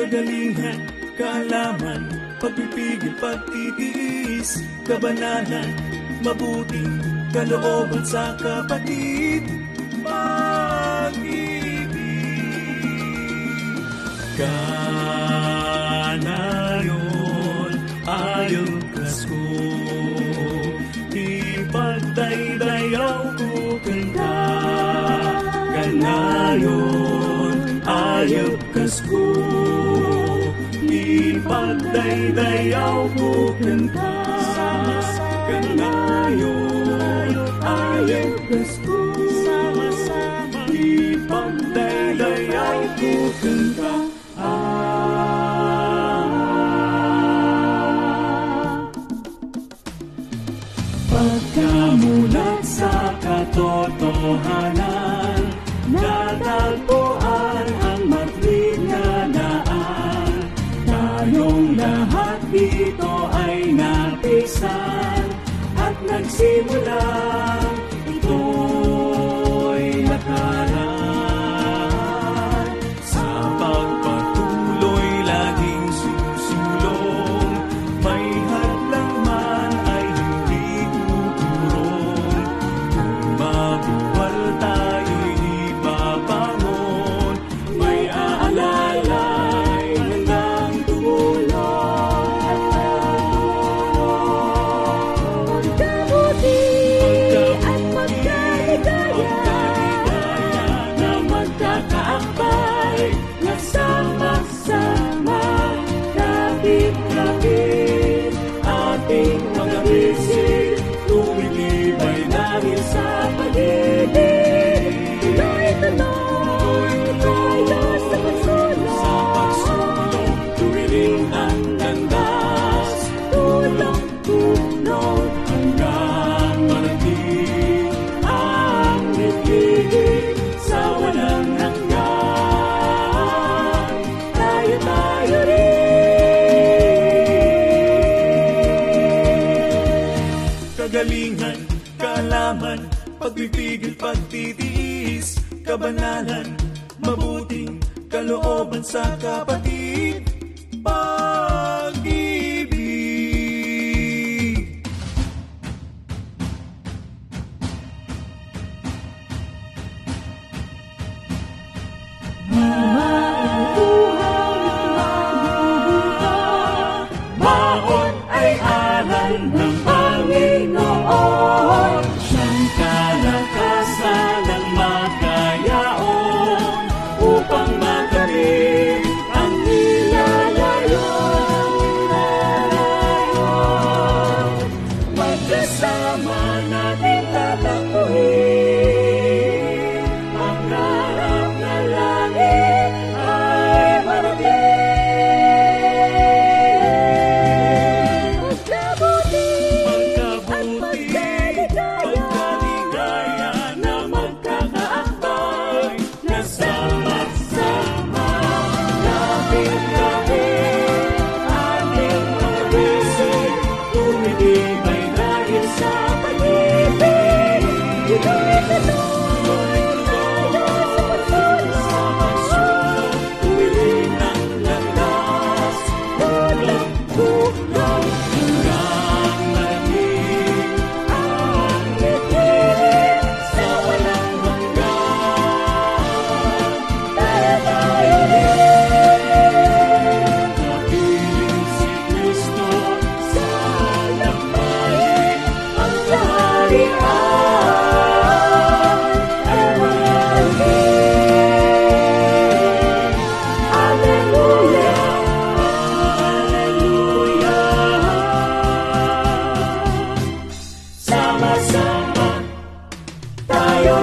Kagalingan, kaalaman, pagpipigil, pagtitiis, kabanalan, mabuting kalooban sa kapatid, pag-ibig. Kanayon, ayaw Pasko, ipagdaydayaw ko kanta. Kanayon, ayaw Pasko, ipagdaydayaw ko kanta. Kanayon, ayaw Pasko, ipagdaydayaw ko kanta. Pagkamulat sa katotohanan, natagpuan ang matwid na daan. Tayong lahat dito ay napisan at nagsimula, ito'y lakaran. Sa pagpatuloy laging susulong, may hadlang man ay hindi tuturong. Kung mabuwal tayo'y ipapangon, may aalalay hanggang tumulong. Magkabuti at magkaligaya na magkakaakbay, na sama-sama, kapit-kapit, ating mga bisig, tumitibay dahil sa pag-ibig. Tuloy-tuloy tayo sa pagsulong. Sa pagsulong, tuwiring ang landas, tulong-tulong hanggang marating ang ibig sa walang hanggan. Tayo rin. Kagalingan, kaalaman, pagpipigil, pagtitiis, kabanalan, mabuting kalooban sa kapatid, pag-ibig. Baon ay aral ng Panginoon, siyang kalakasan ng makayaon, upang makamit ang nilalayon. Magkasama natin tatakbuhin, pangarap na langit ay marating. Magkabuti at Pagkabuti, pagkaligaya na magkakaakbay, na sama-sama, kapit-kapit, ating mga bisig, tumitibay dahil sa pag-ibig. Tuloy-tuloy tayo sa pagsulong. Tuwiring ang landas, tulong-tulong hanggang marating ang ibig sa walang hanggan. Tayo rin. Kapiling si Kristo sa lakbayin, ang kaharian ay walang Hallelujah. Hallelujah. Sama-sama, tayo